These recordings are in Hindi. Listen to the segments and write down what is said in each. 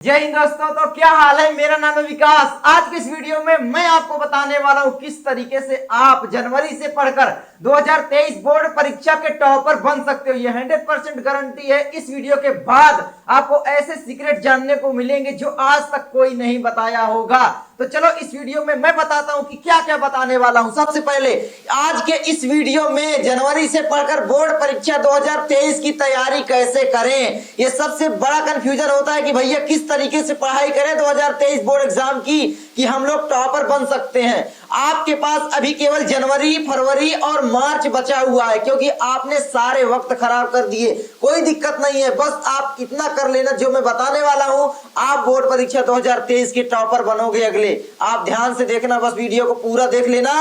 जय हिंद दोस्तों। तो क्या हाल है, मेरा नाम है विकास। आज के इस वीडियो में मैं आपको बताने वाला हूं किस तरीके से आप जनवरी से पढ़कर 2023 बोर्ड परीक्षा के टॉपर बन सकते हो। ये 100% गारंटी है। इस वीडियो के बाद आपको ऐसे सीक्रेट जानने को मिलेंगे जो आज तक कोई नहीं बताया होगा। तो चलो इस वीडियो में मैं बताता हूं कि क्या क्या बताने वाला हूं। सबसे पहले आज के इस वीडियो में जनवरी से पढ़कर बोर्ड परीक्षा 2023 की तैयारी कैसे करें। ये सबसे बड़ा कंफ्यूजन होता है कि भैया किस तरीके से पढ़ाई करें 2023 बोर्ड एग्जाम की कि हम लोग टॉपर बन सकते हैं। आपके पास अभी केवल जनवरी, फरवरी और मार्च बचा हुआ है क्योंकि आपने सारे वक्त खराब कर दिए। कोई दिक्कत नहीं है, बस आप इतना कर लेना जो मैं बताने वाला हूं, आप बोर्ड परीक्षा 2023 के टॉपर बनोगे। अगले आप ध्यान से देखना, बस वीडियो को पूरा देख लेना।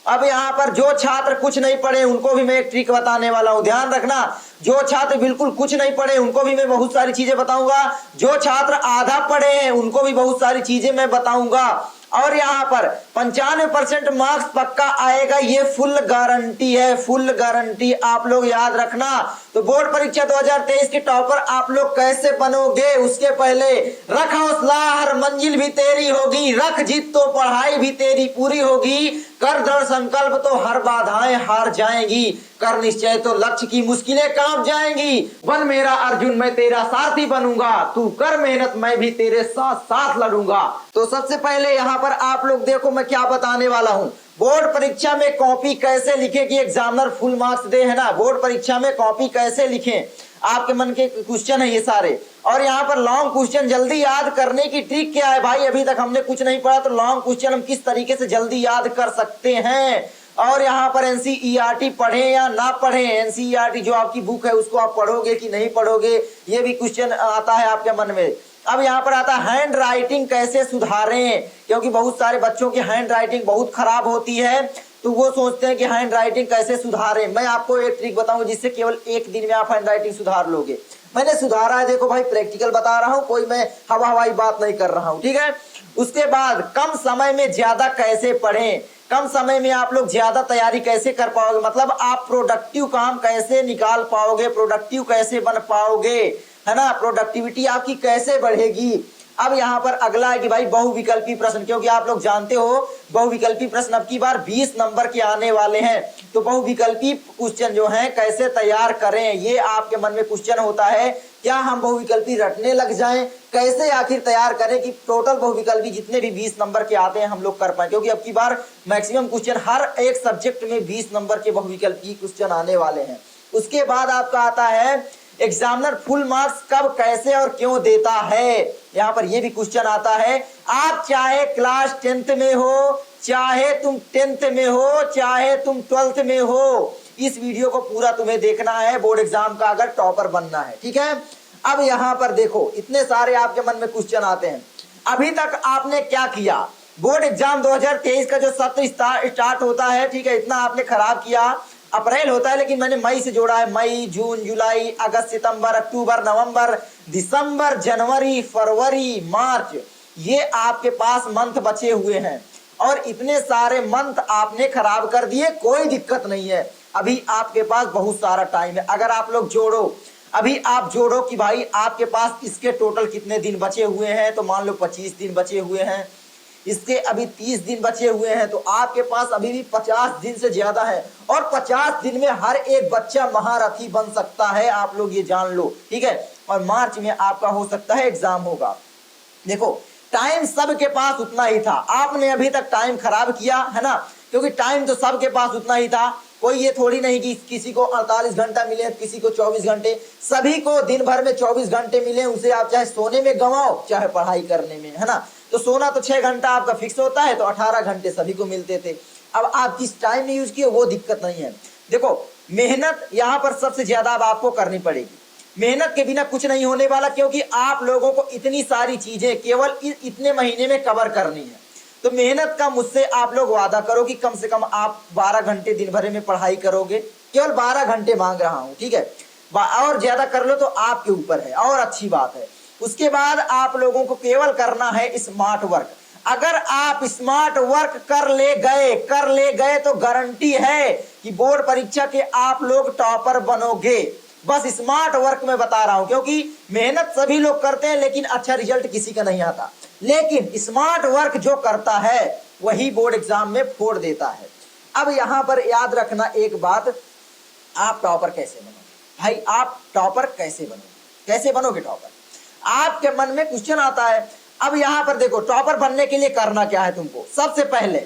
अब यहाँ पर जो छात्र कुछ नहीं पढ़े उनको भी मैं एक ट्रिक बताने वाला हूं, ध्यान रखना। जो छात्र बिल्कुल कुछ नहीं पढ़े उनको भी मैं बहुत सारी चीजें बताऊंगा। जो छात्र आधा पढ़े हैं उनको भी बहुत सारी चीजें मैं बताऊंगा। और यहाँ पर 95% मार्क्स पक्का आएगा, ये फुल गारंटी है, फुल गारंटी। आप लोग याद रखना। तो बोर्ड परीक्षा 2023 के टॉपर आप लोग कैसे बनोगे, उसके पहले रख हौसला, हर मंजिल भी तेरी होगी, रख जिद तो पढ़ाई भी तेरी पूरी होगी, कर दृढ़ संकल्प तो हर बाधाएं हार जाएंगी, कर निश्चय तो लक्ष्य की मुश्किलें कांप जाएंगी, बन मेरा अर्जुन मैं तेरा सारथी बनूंगा, तू कर मेहनत मैं भी तेरे साथ साथ लड़ूंगा। तो सबसे पहले यहाँ पर आप लोग देखो मैं क्या बताने वाला हूँ। बोर्ड परीक्षा में कॉपी कैसे लिखे कि एग्जामिनर फुल मार्क्स दे, है ना। बोर्ड परीक्षा में कॉपी कैसे लिखें, आपके मन के क्वेश्चन है ये सारे। और यहाँ पर लॉन्ग क्वेश्चन जल्दी याद करने की ट्रिक क्या है भाई, अभी तक हमने कुछ नहीं पढ़ा तो लॉन्ग क्वेश्चन हम किस तरीके से जल्दी याद कर सकते हैं। और यहाँ पर एनसीईआरटी पढ़े या ना पढ़े, एनसीईआरटी जो आपकी बुक है उसको आप पढ़ोगे कि नहीं पढ़ोगे, ये भी क्वेश्चन आता है आपके मन में। अब यहाँ पर आता है हैंड राइटिंग कैसे सुधारें, क्योंकि बहुत सारे बच्चों की हैंड राइटिंग बहुत खराब होती है तो वो सोचते हैं कि हैंड राइटिंग कैसे सुधारें। मैं आपको एक ट्रिक बताऊं जिससे केवल एक दिन में आप हैंड राइटिंग सुधार लोगे। मैंने सुधारा है, देखो भाई प्रैक्टिकल बता रहा हूं, कोई मैं हवा हवाई बात नहीं कर रहा हूं, ठीक है। उसके बाद कम समय में ज्यादा कैसे पढ़ें, कम समय में आप लोग ज्यादा तैयारी कैसे कर पाओगे, मतलब आप प्रोडक्टिव काम कैसे निकाल पाओगे, प्रोडक्टिव कैसे बन पाओगे, है ना, प्रोडक्टिविटी आपकी कैसे बढ़ेगी। अब यहाँ पर अगला है कि भाई बहुविकल्पी प्रश्न, क्योंकि आप लोग जानते हो बहुविकल्पी प्रश्न अब की बार 20 नंबर के आने वाले हैं। तो बहुविकल्पी क्वेश्चन जो हैं कैसे तैयार करें, ये आपके मन में क्वेश्चन होता है। क्या हम बहुविकल्पी रटने लग जाएं, कैसे आखिर तैयार करें कि टोटल बहुविकल्पी जितने भी 20 नंबर के आते हैं हम लोग कर पाए, क्योंकि अब की बार मैक्सिमम क्वेश्चन हर एक सब्जेक्ट में 20 नंबर के बहुविकल्पी क्वेश्चन आने वाले हैं। उसके बाद आपका आता है एग्जामिनर फुल मार्क्स कब, कैसे और क्यों देता है। यहाँ पर ये भी क्वेश्चन आता है। आप चाहे क्लास 10th में हो, चाहे तुम 10th में हो, चाहे तुम 12th में हो, इस वीडियो को पूरा तुम्हें देखना है बोर्ड एग्जाम का अगर टॉपर बनना है, ठीक है। अब यहाँ पर देखो इतने सारे आपके मन में क्वेश्चन आते हैं। अभी तक आपने क्या किया, बोर्ड एग्जाम 2023 का जो सत्र स्टार्ट होता है, ठीक है, इतना आपने खराब किया। अप्रैल होता है लेकिन मैंने मई से जोड़ा है, मई, जून, जुलाई, अगस्त, सितंबर, अक्टूबर, नवंबर, दिसंबर, जनवरी, फरवरी, मार्च, ये आपके पास मंथ बचे हुए हैं और इतने सारे मंथ आपने खराब कर दिए। कोई दिक्कत नहीं है, अभी आपके पास बहुत सारा टाइम है। अगर आप लोग जोड़ो, अभी आप जोड़ो कि भाई आपके पास इसके टोटल कितने दिन बचे हुए हैं, तो मान लो 25 दिन बचे हुए हैं, इसके अभी 30 दिन बचे हुए हैं, तो आपके पास अभी भी 50 दिन से ज्यादा है। और 50 दिन में हर एक बच्चा महारथी बन सकता है, आप लोग ये जान लो, ठीक है। और मार्च में आपका हो सकता है एग्जाम होगा। देखो टाइम सबके पास उतना ही था, आपने अभी तक टाइम खराब किया है ना, क्योंकि टाइम तो सबके पास उतना ही था। कोई ये थोड़ी नहीं कि किसी को 48 घंटा मिले, किसी को 24 घंटे, सभी को दिन भर में 24 घंटे मिले। उसे आप चाहे सोने में गंवाओ चाहे पढ़ाई करने में, है ना। तो सोना तो 6 घंटा आपका फिक्स होता है, तो 18 घंटे सभी को मिलते थे। अब आप किस टाइम में यूज किए वो दिक्कत नहीं है। देखो मेहनत यहाँ पर सबसे ज्यादा अब आपको करनी पड़ेगी, मेहनत के बिना कुछ नहीं होने वाला, क्योंकि आप लोगों को इतनी सारी चीजें केवल इतने महीने में कवर करनी है। तो मेहनत का मुझसे आप लोग वादा करो कि कम से कम आप 12 घंटे दिन भर में पढ़ाई करोगे, केवल 12 घंटे मांग रहा हूं, ठीक है। और ज्यादा कर लो तो आपके ऊपर है और अच्छी बात है। उसके बाद आप लोगों को केवल करना है स्मार्ट वर्क। अगर आप स्मार्ट वर्क कर ले गए तो गारंटी है कि बोर्ड परीक्षा के आप लोग टॉपर बनोगे। बस स्मार्ट वर्क में बता रहा हूं, क्योंकि मेहनत सभी लोग करते हैं लेकिन अच्छा रिजल्ट किसी का नहीं आता। लेकिन स्मार्ट वर्क जो करता है वही बोर्ड एग्जाम में फोड़ देता है। अब यहां पर याद रखना एक बात, आप टॉपर कैसे बनोगे भाई, आप टॉपर कैसे बनोगे, कैसे बनोगे टॉपर, आपके मन में क्वेश्चन आता है। अब यहां पर देखो, टॉपर बनने के लिए करना क्या है तुमको, सबसे पहले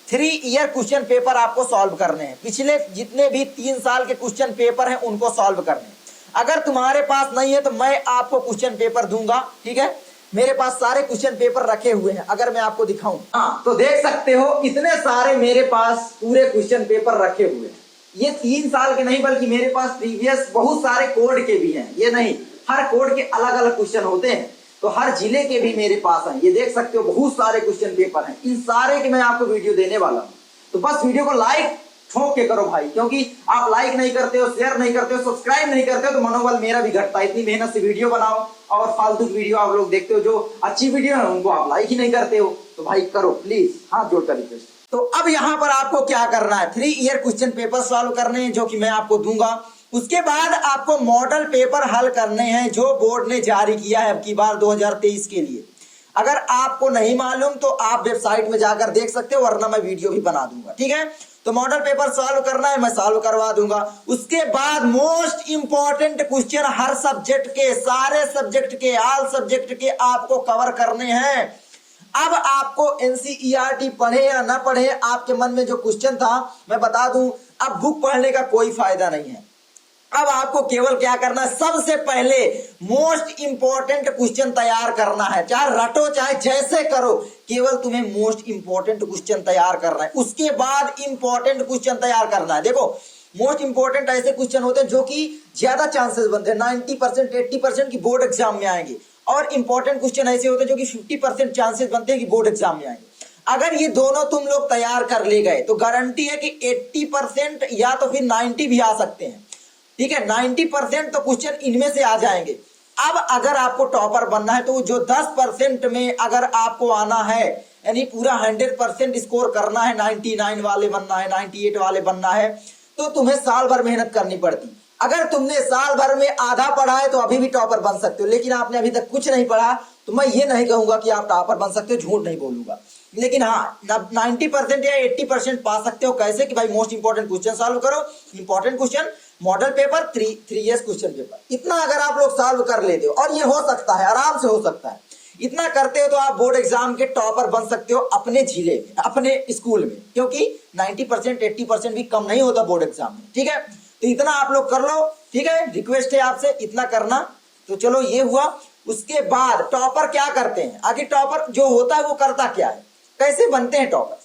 3 ईयर क्वेश्चन पेपर आपको सॉल्व करने हैं। पिछले जितने भी 3 साल के क्वेश्चन पेपर हैं उनको सॉल्व करने हैं। अगर तुम्हारे पास नहीं है तो मैं आपको क्वेश्चन पेपर दूंगा, ठीक है। मेरे पास सारे क्वेश्चन पेपर रखे हुए हैं, अगर मैं आपको दिखाऊं, हाँ तो देख सकते हो इतने सारे मेरे पास पूरे क्वेश्चन पेपर रखे हुए हैं। ये 3 साल के नहीं बल्कि मेरे पास प्रीवियस बहुत सारे कोड के भी हैं। ये नहीं, हर कोड के अलग अलग क्वेश्चन होते हैं, तो हर जिले के भी मेरे पास हैं। ये देख सकते हो बहुत सारे क्वेश्चन पेपर हैं, इन सारे की मैं आपको वीडियो देने वाला हूं। तो बस वीडियो को लाइक ठोक के करो भाई, क्योंकि आप लाइक नहीं करते हो, शेयर नहीं करते हो, सब्सक्राइब नहीं करते हो तो मनोबल मेरा भी घटता है। इतनी मेहनत से वीडियो बनाओ और फालतू वीडियो आप लोग देखते हो, जो अच्छी वीडियो है उनको आप लाइक ही नहीं करते हो। तो भाई करो प्लीज, हाथ जोड़कर रिक्वेस्ट। तो अब यहाँ पर आपको क्या करना है, 3 ईयर क्वेश्चन पेपर सॉल्व करने हैं जो कि मैं आपको दूंगा। उसके बाद आपको मॉडल पेपर हल करने हैं जो बोर्ड ने जारी किया है अब की बार 2023 के लिए। अगर आपको नहीं मालूम तो आप वेबसाइट में जाकर देख सकते हो, वरना मैं वीडियो भी बना दूंगा, ठीक है। तो मॉडल पेपर सॉल्व करना है, मैं सॉल्व करवा दूंगा। उसके बाद मोस्ट इंपॉर्टेंट क्वेश्चन हर सब्जेक्ट के, सारे सब्जेक्ट के, ऑल सब्जेक्ट के आपको कवर करने हैं। अब आपको एनसीईआरटी पढ़े या ना पढ़े, आपके मन में जो क्वेश्चन था मैं बता दूं, अब बुक पढ़ने का कोई फायदा नहीं है। अब आपको केवल क्या करना है, सबसे पहले मोस्ट इंपॉर्टेंट क्वेश्चन तैयार करना है। चाहे रटो चाहे जैसे करो, केवल तुम्हें मोस्ट इंपॉर्टेंट क्वेश्चन तैयार करना है। उसके बाद इंपॉर्टेंट क्वेश्चन तैयार करना है। देखो मोस्ट इंपॉर्टेंट ऐसे क्वेश्चन होते हैं जो कि ज्यादा चांसेस बनते हैं, 90% 80% की बोर्ड एग्जाम में आएंगे, और इंपॉर्टेंट क्वेश्चन ऐसे होते हैं जो कि 50% चांसेस बनते हैं कि बोर्ड एग्जाम में आएंगे। अगर ये दोनों तुम लोग तैयार कर ले गए तो गारंटी है कि 80% या तो फिर 90 भी आ सकते हैं, ठीक है। 90% तो क्वेश्चन इनमें से आ जाएंगे। अब अगर आपको टॉपर बनना है तो जो 10% में अगर आपको आना है, यानी पूरा 100% स्कोर करना है, 99 वाले बनना है, 98 वाले बनना है, तो तुम्हें साल भर मेहनत करनी पड़ती। अगर तुमने साल भर में आधा पढ़ा है तो अभी भी टॉपर बन सकते हो, लेकिन आपने अभी तक कुछ नहीं पढ़ा तो मैं ये नहीं कहूंगा कि आप टॉपर बन सकते हो, झूठ नहीं बोलूंगा। लेकिन हाँ 90% या 80% पा सकते हो। कैसे कि भाई मोस्ट इंपॉर्टेंट क्वेश्चन सॉल्व करो, important question, model paper, 3 years question paper, इतना अगर आप लोग सॉल्व कर लेते हो, और ये हो सकता है, आराम से हो सकता है, इतना करते हो तो आप बोर्ड एग्जाम के टॉपर बन सकते हो अपने जिले में, अपने स्कूल में, क्योंकि 90% 80% भी कम नहीं होता बोर्ड एग्जाम में, ठीक है। तो इतना आप लोग कर लो, ठीक है, रिक्वेस्ट है आपसे इतना करना। तो चलो ये हुआ। उसके बाद टॉपर क्या करते हैं, आखिर टॉपर जो होता है वो करता क्या है, कैसे बनते हैं टॉपर।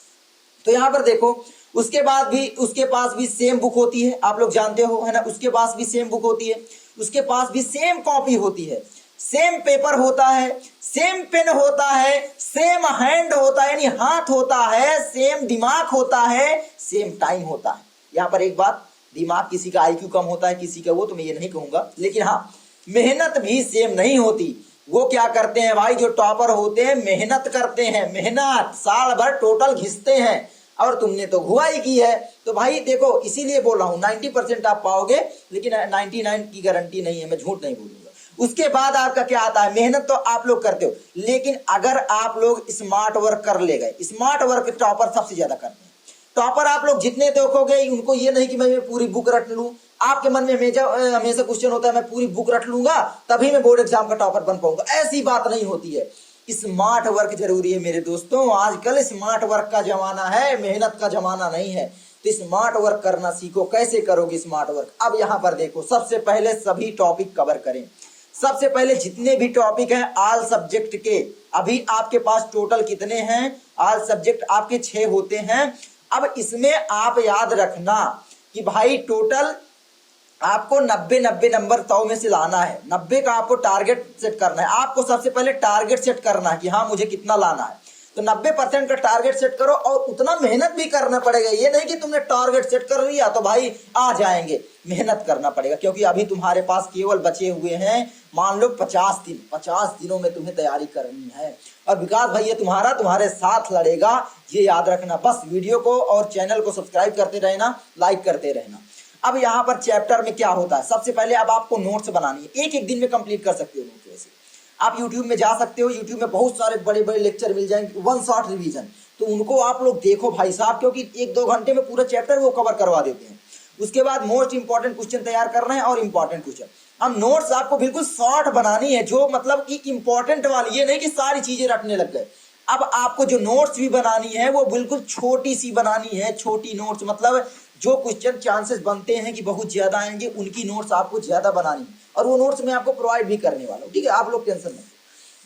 तो यहां पर देखो, उसके बाद भी उसके पास भी सेम बुक होती है, आप लोग जानते हो है ना, उसके पास भी सेम बुक होती है, उसके पास भी सेम कॉपी होती है, सेम पेपर होता है, सेम पेन होता है, सेम हैंड होता है, यानी हाथ होता है, सेम दिमाग होता है, सेम टाइम होता है। यहां पर एक बात, दिमाग किसी का IQ कम होता है, किसी का वो, तो मैं ये नहीं कहूंगा, लेकिन हाँ मेहनत भी सेम नहीं होती। वो क्या करते हैं भाई, जो टॉपर होते हैं मेहनत करते हैं, मेहनत साल भर टोटल घिसते हैं, और तुमने तो घुआई की है। तो भाई देखो इसीलिए बोल रहा हूं 90% आप पाओगे, लेकिन 99 की गारंटी नहीं है, मैं झूठ नहीं बोलूंगा। उसके बाद आपका क्या आता है, मेहनत तो आप लोग करते हो, लेकिन अगर आप लोग स्मार्ट वर्क कर ले गए, स्मार्ट वर्क टॉपर सबसे ज्यादा करते हैं। टॉपर आप लोग जितने देखोगे, उनको ये नहीं कि मैं पूरी बुक रट लूं, आपके मन में हमेशा क्वेश्चन होता है मैं पूरी बुक रट लूंगा तभी मैं बोर्ड एग्जाम का टॉपर बन पाऊंगा, ऐसी बात नहीं होती है। स्मार्ट वर्क जरूरी है मेरे दोस्तों, आजकल स्मार्ट वर्क का जमाना है, मेहनत का जमाना नहीं है। तो स्मार्ट वर्क करना सीखो। कैसे करोगे स्मार्ट वर्क, अब यहाँ पर देखो, सबसे पहले सभी टॉपिक कवर करें। सबसे पहले जितने भी टॉपिक हैं ऑल सब्जेक्ट के, अभी आपके पास टोटल कितने हैं, ऑल सब्जेक्ट आपके 6 होते हैं। अब इसमें आप याद रखना कि भाई टोटल आपको 90 नंबर 100 में से लाना है, 90 का आपको टारगेट सेट करना है। आपको सबसे पहले टारगेट सेट करना है कि हाँ मुझे कितना लाना है, तो 90% का टारगेट सेट करो, और उतना मेहनत भी करना पड़ेगा। ये नहीं कि तुमने टारगेट सेट कर लिया तो भाई आ जाएंगे, मेहनत करना पड़ेगा, क्योंकि अभी तुम्हारे पास केवल बचे हुए हैं मान लो 50 दिन। 50 दिनों में तुम्हें तैयारी करनी है, और विकास भैया तुम्हारे साथ लड़ेगा, ये याद रखना। बस वीडियो को और चैनल को सब्सक्राइब करते रहना, लाइक करते रहना। अब यहाँ पर चैप्टर में क्या होता है, सबसे पहले अब आपको नोट्स बनानी है, एक एक दिन में कंप्लीट कर सकते हो नोट्स। वैसे आप यूट्यूब में जा सकते हो, यूट्यूब में बहुत सारे बड़े बड़े लेक्चर मिल जाएंगे, वन शॉट रिवीजन, तो उनको आप लोग देखो भाई साहब, क्योंकि 1-2 घंटे में पूरा चैप्टर वो कवर करवा देते हैं। उसके बाद मोस्ट इंपॉर्टेंट क्वेश्चन तैयार करना है और इंपॉर्टेंट क्वेश्चन। अब नोट्स आपको बिल्कुल शॉर्ट बनानी है, जो मतलब कि इंपॉर्टेंट वाली, ये नहीं कि सारी चीजें रटने लग गए। अब आपको जो नोट्स भी बनानी है वो बिल्कुल छोटी सी बनानी है, छोटी नोट्स, मतलब जो क्वेश्चन चांसेस बनते हैं कि बहुत ज्यादा आएंगे उनकी नोट्स आपको ज्यादा बनानी है, और वो नोट्स मैं आपको प्रोवाइड भी करने वाला हूँ, ठीक है, आप लोग टेंशन मत।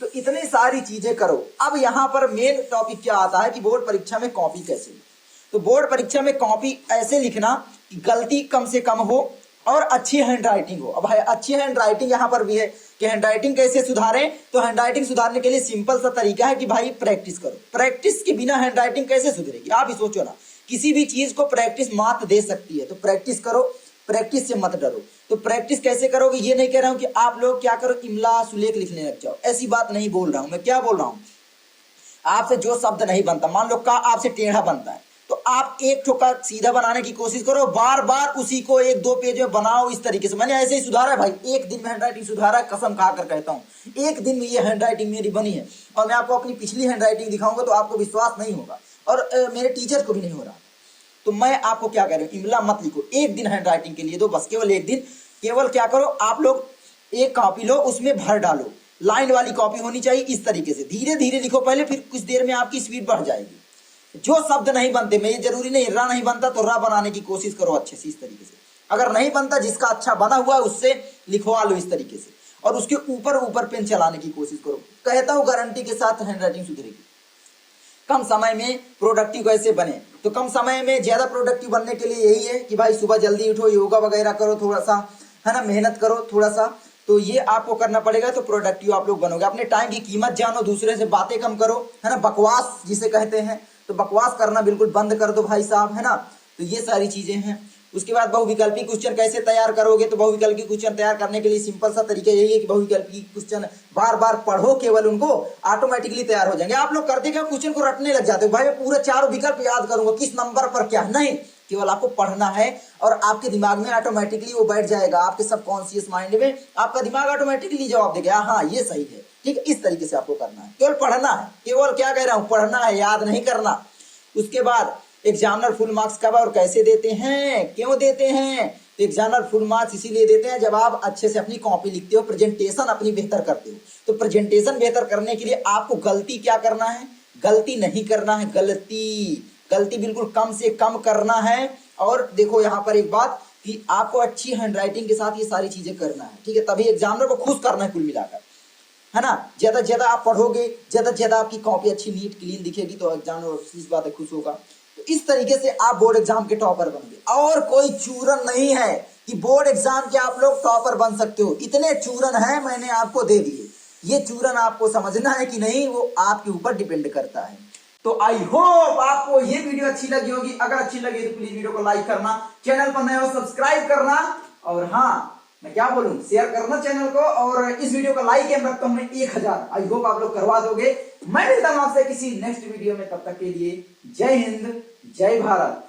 तो इतनी सारी चीजें करो। अब यहाँ पर मेन टॉपिक क्या आता है कि बोर्ड परीक्षा में कॉपी कैसे लिखें। तो बोर्ड परीक्षा में कॉपी ऐसे लिखना कि गलती कम से कम हो और अच्छी हैंड राइटिंग हो। अब अच्छी हैंड राइटिंग यहाँ पर भी है कि हैंड राइटिंग कैसे सुधारें, तो हैंड राइटिंग सुधारने के लिए सिंपल सा तरीका है कि भाई प्रैक्टिस करो। प्रैक्टिस के बिना हैंड राइटिंग कैसे सुधरेगी, आप ही सोचो ना। किसी भी चीज को प्रैक्टिस मात दे सकती है, तो प्रैक्टिस करो, प्रैक्टिस से मत डरो। तो प्रैक्टिस कैसे करोगे, ये नहीं कह रहा हूं कि आप लोग क्या करो इमला सुलेख लिखने लग जाओ, ऐसी बात नहीं बोल रहा हूं मैं। क्या बोल रहा हूं, आपसे जो शब्द नहीं बनता, मान लो का आपसे टेढ़ा बनता है, तो आप एक ठोका सीधा बनाने की कोशिश करो, बार बार उसी को 1-2 पेज में बनाओ इस तरीके से। मैंने ऐसे ही सुधारा है भाई, एक दिन में हैंड राइटिंग सुधारा है, कसम खाकर कहता हूँ, एक दिन में ये हैंड राइटिंग मेरी बनी है। और मैं आपको अपनी पिछली हैंड राइटिंग दिखाऊंगा तो आपको विश्वास नहीं होगा, और मेरे टीचर को भी नहीं हो रहा। तो मैं आपको क्या कह रहा हूँ, इमला मत लिखो, एक दिन हैंड राइटिंग के लिए दो, बस केवल एक दिन। केवल क्या करो, आप लोग एक कॉपी लो, उसमें भर डालो, लाइन वाली कॉपी होनी चाहिए, इस तरीके से धीरे धीरे लिखो पहले, फिर कुछ देर में आपकी स्पीड बढ़ जाएगी। जो शब्द नहीं बनते, मैं ये जरूरी नहीं रा नहीं बनता तो रा बनाने की कोशिश करो अच्छे से, इस तरीके से। अगर नहीं बनता, जिसका अच्छा बना हुआ है उससे लिखवा लो इस तरीके से, और उसके ऊपर ऊपर पेन चलाने की कोशिश करो। कहता हूँ गारंटी के साथ हैंड राइटिंग सुधरेगी। कम समय में प्रोडक्टिव कैसे बने, तो कम समय में ज्यादा प्रोडक्टिव बनने के लिए यही है कि भाई सुबह जल्दी उठो, योगा वगैरह करो, थोड़ा सा है ना, मेहनत करो थोड़ा सा, तो ये आपको करना पड़ेगा, तो प्रोडक्टिव आप लोग बनोगे। अपने टाइम की कीमत जानो, दूसरे से बातें कम करो, है ना, बकवास जिसे कहते हैं, तो बकवास करना बिल्कुल बंद कर दो भाई साहब, है ना। तो ये सारी चीजें हैं। उसके बाद बहुविकल्पी क्वेश्चन कैसे तैयार करोगे, तो बहुविकल्पी क्वेश्चन तैयार करने के लिए सिंपल सा तरीका यही है कि बहुविकल्पी क्वेश्चन बार बार पढ़ो, केवल उनको ऑटोमेटिकली तैयार हो जाएंगे। आप लोग करते क्या, क्वेश्चन को रटने लग जाते हो, भाई मैं पूरा 4 विकल्प याद करूंगा, किस नंबर पर क्या, नहीं, केवल आपको पढ़ना है और आपके दिमाग में ऑटोमेटिकली वो बैठ जाएगा, आपके सबकॉन्शियस माइंड में आपका दिमाग ऑटोमेटिकली जवाब देगा, हाँ ये सही है, ठीक है। इस तरीके से आपको करना है, केवल पढ़ना है, केवल क्या कह रहा हूं, पढ़ना है, याद नहीं करना। उसके बाद एग्जामिनर फुल मार्क्स कब और कैसे देते हैं, क्यों देते हैं, तो एग्जामिनर फुल मार्क्स इसीलिए देते हैं जब आप अच्छे से अपनी कॉपी लिखते हो, प्रेजेंटेशन अपनी बेहतर करते हो। तो प्रेजेंटेशन बेहतर करने के लिए आपको गलती क्या करना है, गलती नहीं करना है, गलती बिल्कुल कम से कम करना है। और देखो यहाँ पर एक बात कि आपको अच्छी हैंडराइटिंग के साथ ये सारी चीजें करना है, ठीक है, तभी एग्जामिनर को खुश करना है कुल मिलाकर, है ना। ज्यादा ज्यादा आप पढ़ोगे, ज्यादा ज्यादा आपकी कॉपी अच्छी नीट क्लीन दिखेगी, तो एग्जामिनर इस बात है खुश होगा। तो इस तरीके से आप बोर्ड एग्जाम के टॉपर बनोगे, और कोई चूरन नहीं है कि बोर्ड एग्जाम के आप लोग टॉपर बन सकते हो। इतने चूरन है मैंने आपको दे दिए, ये चूरन आपको समझना है कि नहीं वो आपके ऊपर डिपेंड करता है। तो आई होप आपको ये वीडियो अच्छी लगी होगी, अगर अच्छी लगी तो प्लीज वीडियो को लाइक करना, चैनल पर नए हो सब्सक्राइब करना, और हाँ मैं क्या बोलूं, शेयर करना चैनल को, और इस वीडियो का लाइक एम रखता हूं मैं 1000, आई होप आप लोग करवा दोगे। मैं मिलता हूं आपसे किसी नेक्स्ट वीडियो में, तब तक के लिए जय हिंद जय भारत।